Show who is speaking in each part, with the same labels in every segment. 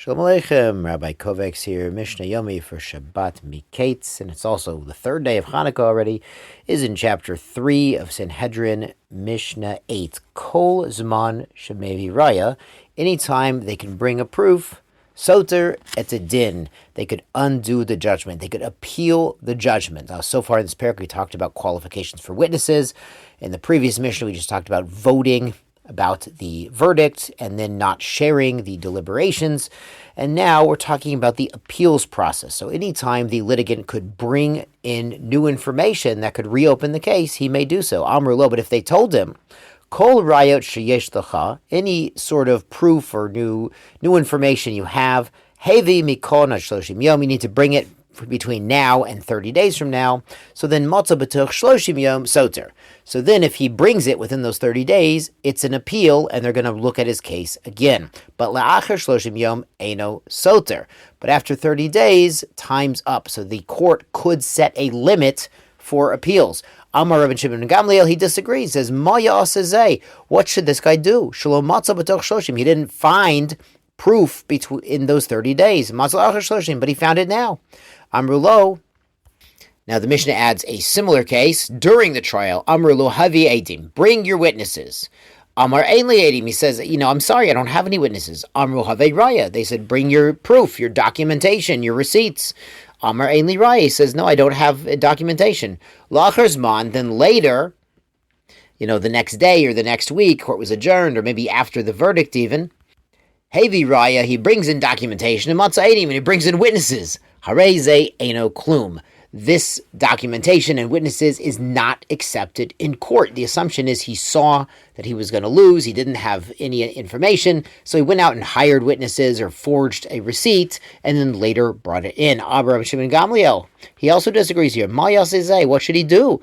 Speaker 1: Shalom Aleichem, Rabbi Kovacs here, Mishnah Yomi for Shabbat Miketz, and it's also the third day of Hanukkah already, is in chapter 3 of Sanhedrin, Mishnah 8. Kol Zman Shemevi Raya, anytime they can bring a proof, Soter et a din, they could undo the judgment, they could appeal the judgment. Now, so far in this parak, we talked about qualifications for witnesses. In the previous Mishnah, we just talked about voting about the verdict and then not sharing the deliberations. And now we're talking about the appeals process. So anytime the litigant could bring in new information that could reopen the case, he may do so. Amr lo, but if they told him, Kol rayot sheyesh lecha, any sort of proof or new information you have, hevi mikol shloshim yom, you need to bring it between now and 30 days from now. So then matzah b'tuch shloshim yom soter. So then if he brings it within those 30 days, it's an appeal and they're going to look at his case again. But la'achar shloshim yom eino soter. But after 30 days, time's up. So the court could set a limit for appeals. Amar Rabbi Shimon ben Gamliel, he disagrees. Says, Maya asazeh, what should this guy do? Shalom matzah b'tuch shloshim. He didn't find proof in those 30 days. Matzah achar shloshim, but he found it now. Amrulo. Now the Mishnah adds a similar case during the trial. Amrulo havi edim, bring your witnesses. Amar ein li edim, he says, I'm sorry, I don't have any witnesses. Amru have raya, they said, bring your proof, your documentation, your receipts. Amar ein li raya, he says, no, I don't have documentation. Lachar zman, then later, the next day or the next week, court was adjourned, or maybe after the verdict even. Hevi raya, he brings in documentation, and matzah edim, and he brings in witnesses. Hareze eino klum. This documentation and witnesses is not accepted in court. The assumption is he saw that he was going to lose. He didn't have any information, so he went out and hired witnesses or forged a receipt and then later brought it in. Rabbi Shimon Gamliel, he also disagrees here. What should he do?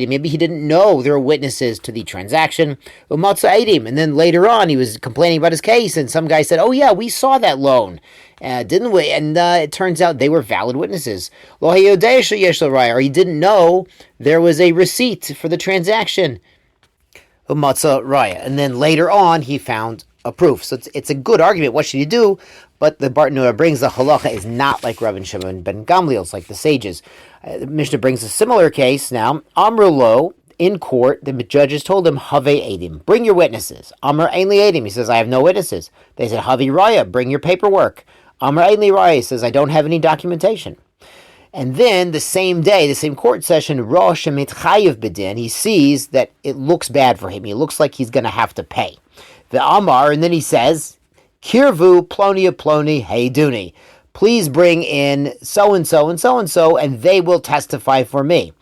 Speaker 1: Maybe he didn't know there were witnesses to the transaction. And then later on, he was complaining about his case, and some guy said, oh yeah, we saw that loan. Didn't we? And it turns out they were valid witnesses. Or he didn't know there was a receipt for the transaction. And then later on, he found a proof. So it's a good argument. What should you do? But the Bartanura brings the halacha is not like Rabbi Shimon ben Gamliel. It's like the sages. The Mishnah brings a similar case now. Amrulo, in court, the judges told him, Have edim, bring your witnesses. Amr ein li edim, he says, I have no witnesses. They said, Have raya, bring your paperwork. Amr ein li raya, says, I don't have any documentation. And then the same day, the same court session, Rosh Mitchayev Bedin, he sees that it looks bad for him. He looks like he's going to have to pay. The Amar, and then he says, Kirvu ploni hey duni. Please bring in so-and-so and so-and-so, and they will testify for me.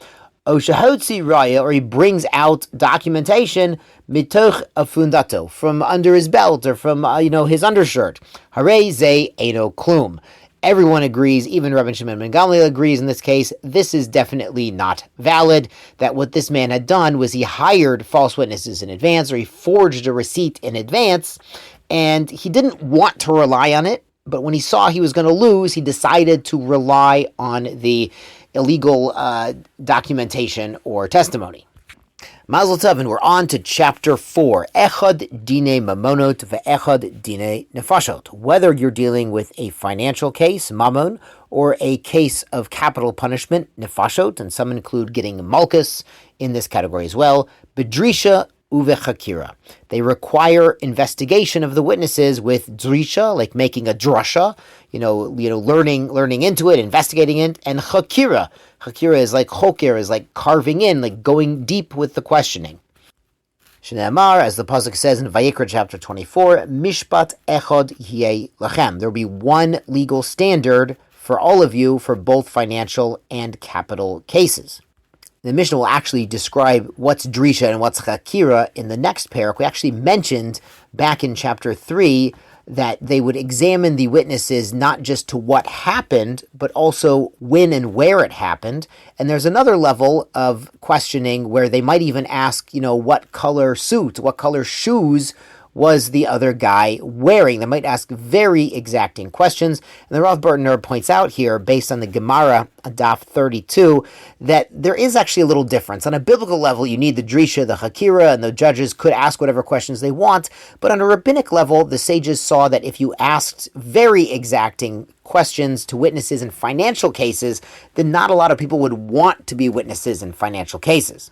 Speaker 1: Oshahotzi raya, or he brings out documentation, mitoch afundato, from under his belt or from, his undershirt. Hare ze eino klum. Everyone agrees, even Rabbi Shimon ben Gamliel agrees in this case, this is definitely not valid, that what this man had done was he hired false witnesses in advance, or he forged a receipt in advance, and he didn't want to rely on it, but when he saw he was going to lose, he decided to rely on the illegal documentation or testimony. Mazel tov, and we're on to chapter 4. Echad dine mamonot ve'echad dine nefashot. Whether you're dealing with a financial case, mamon, or a case of capital punishment, nefashot, and some include getting malchus in this category as well, bedrisha uvechakira. They require investigation of the witnesses with drisha, like making a drasha, learning into it, investigating it, and chakira. Chakira is like chokir, is like carving in, like going deep with the questioning. Shneamar, as the pasuk says in Vayikra chapter 24, mishpat echad hiye lachem. There will be one legal standard for all of you for both financial and capital cases. The Mishnah will actually describe what's drisha and what's chakira in the next parak. We actually mentioned back in chapter 3 that they would examine the witnesses not just to what happened, but also when and where it happened. And there's another level of questioning where they might even ask, what color suit, what color shoes was the other guy wearing? They might ask very exacting questions. And the Rav Bertner points out here, based on the Gemara, Daf 32, that there is actually a little difference. On a biblical level, you need the Drisha, the Hakira, and the judges could ask whatever questions they want. But on a rabbinic level, the sages saw that if you asked very exacting questions to witnesses in financial cases, then not a lot of people would want to be witnesses in financial cases.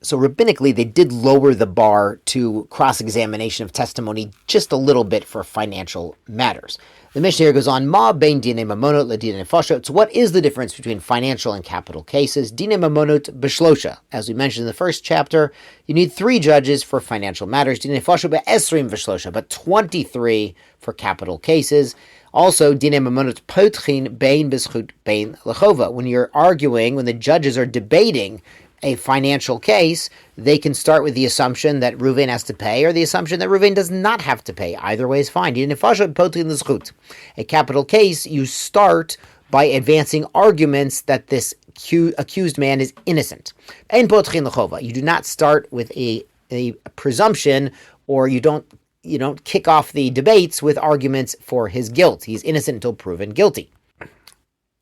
Speaker 1: So rabbinically, they did lower the bar to cross-examination of testimony just a little bit for financial matters. The Mishnah here goes on, Ma bein dinei mamonot ledinei nefashot. So what is the difference between financial and capital cases? Dinei mamonot b'shlosha. As we mentioned in the first chapter, you need 3 judges for financial matters. Dinei nefashot be'esrim v'shlosha, but 23 for capital cases. Also, dinei mamonot potchin bein b'schut bein lechova. When you're arguing, when the judges are debating a financial case, they can start with the assumption that Reuven has to pay or the assumption that Reuven does not have to pay. Either way is fine. A capital case, you start by advancing arguments that this accused man is innocent. You do not start with a presumption, or you don't kick off the debates with arguments for his guilt. He's innocent until proven guilty.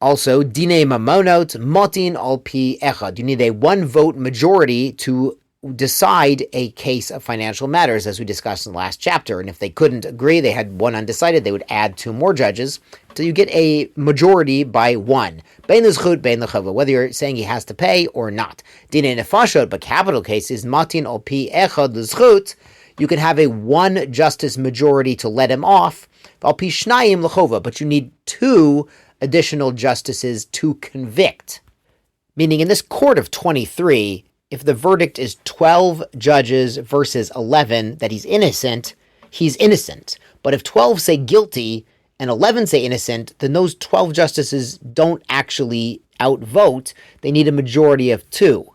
Speaker 1: Also, dinei mamonot motin al pi echad. You need a 1-vote majority to decide a case of financial matters, as we discussed in the last chapter. And if they couldn't agree, they had 1 undecided, they would add 2 more judges until you get a majority by 1. Bein l'zchut, bein l'chova, whether you're saying he has to pay or not. Dinei nefashot, but capital cases, motin al pi echad l'zchut, you can have a 1 justice majority to let him off. Al pi shnayim l'chova, but you need 2 additional justices to convict. Meaning in this court of 23, if the verdict is 12 judges versus 11 that he's innocent. But if 12 say guilty and 11 say innocent, then those 12 justices don't actually outvote. They need a majority of 2.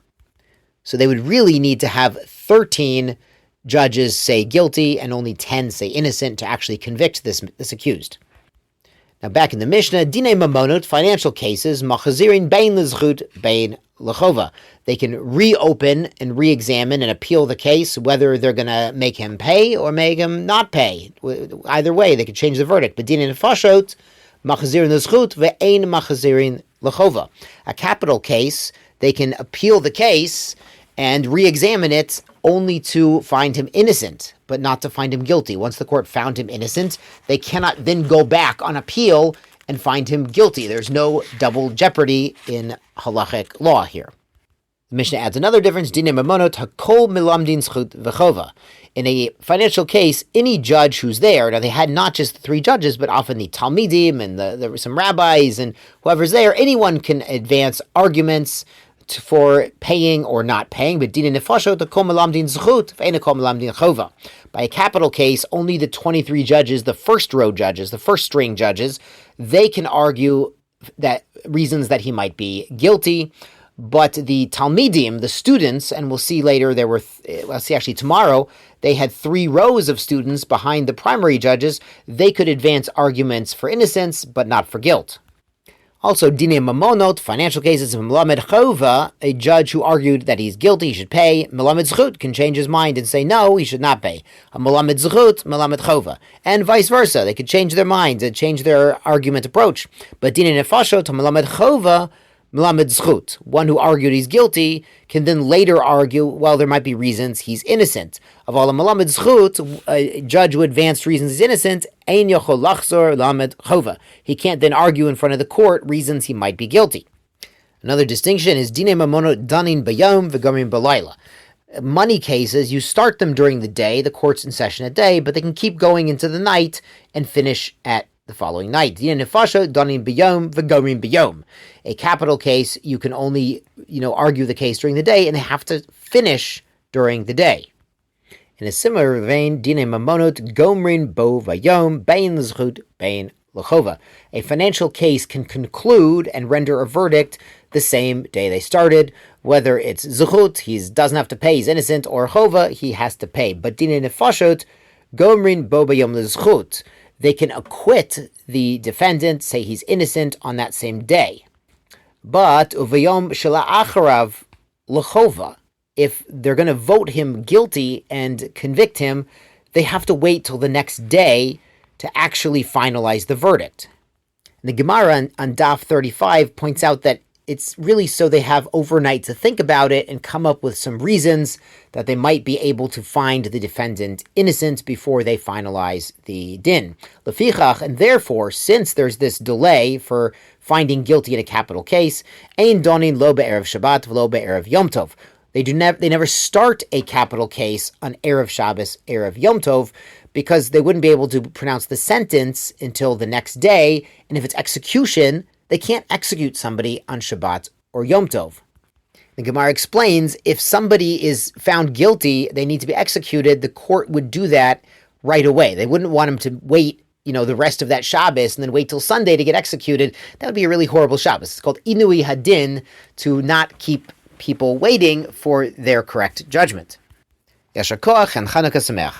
Speaker 1: So they would really need to have 13 judges say guilty and only 10 say innocent to actually convict this accused. Now back in the Mishnah, dinei mamonot, financial cases, machazirin bein l'zchut bein l'chova. They can reopen and re-examine and appeal the case, whether they're going to make him pay or make him not pay. Either way, they could change the verdict. But dinei nefashot, machazirin l'zchut ve'ein machazirin l'chova. A capital case, they can appeal the case and re-examine it only to find him innocent, but not to find him guilty. Once the court found him innocent, they cannot then go back on appeal and find him guilty. There's no double jeopardy in halachic law here. The Mishnah adds another difference. Dinei mamonot hakol milamdin zchut v'chova. In a financial case, any judge who's there, now they had not just the 3 judges, but often the talmidim and there were some rabbis and whoever's there, anyone can advance arguments for paying or not paying, but dinei nefashot hakol milamdin zchut ve'ein hakol milamdin chova. By a capital case, only the 23 judges, the first row judges, the first string judges, they can argue that reasons that he might be guilty. But the talmidim, the students, and we'll see later, actually tomorrow, they had 3 rows of students behind the primary judges. They could advance arguments for innocence, but not for guilt. Also, dinei mamonot, financial cases, melamed chova, a judge who argued that he's guilty, he should pay. Melamed zchut can change his mind and say no, he should not pay. Melamed zchut, melamed chova. And vice versa, they could change their minds and change their argument approach. But dinei nefashot, melamed chova, melamed zchut. One who argued he's guilty can then later argue, well, there might be reasons he's innocent. Of all melamed zchut, a judge who advanced reasons he's innocent, ein yochol lachzor lamed chova. He can't then argue in front of the court reasons he might be guilty. Another distinction is dinei mamonot danin bayom v'gomrim balayla. Money cases, you start them during the day, the court's in session at day, but they can keep going into the night and finish at the following night. Dinei nefashot danin bayom v'gomrim bayom. A capital case, you can only, argue the case during the day, and they have to finish during the day. In a similar vein, dinei mamonot gomrin bo vayom bein l'zchut bein l'chova. A financial case can conclude and render a verdict the same day they started. Whether it's zchut, he doesn't have to pay, he's innocent, or chova, he has to pay. But dinei nefashot gomrin bo vayom l'zchut. They can acquit the defendant, say he's innocent, on that same day. But uvayom shela'acharav l'chova, if they're going to vote him guilty and convict him they have to wait till the next day to actually finalize the verdict. And the Gemara on Daf 35 points out that it's really so they have overnight to think about it and come up with some reasons that they might be able to find the defendant innocent before they finalize the din. Lefichach, and therefore, since there's this delay for finding guilty in a capital case, ein donin lo be'erev Shabbat v'lo be'erev Yom Tov. They never start a capital case on Erev Shabbos, Erev Yom Tov, because they wouldn't be able to pronounce the sentence until the next day, and if it's execution, they can't execute somebody on Shabbat or Yom Tov. The Gemara explains, if somebody is found guilty, they need to be executed, the court would do that right away. They wouldn't want him to wait, the rest of that Shabbos and then wait till Sunday to get executed. That would be a really horrible Shabbos. It's called Inui Hadin, to not keep people waiting for their correct judgment. Yashar Koach and Chanukah Sameach.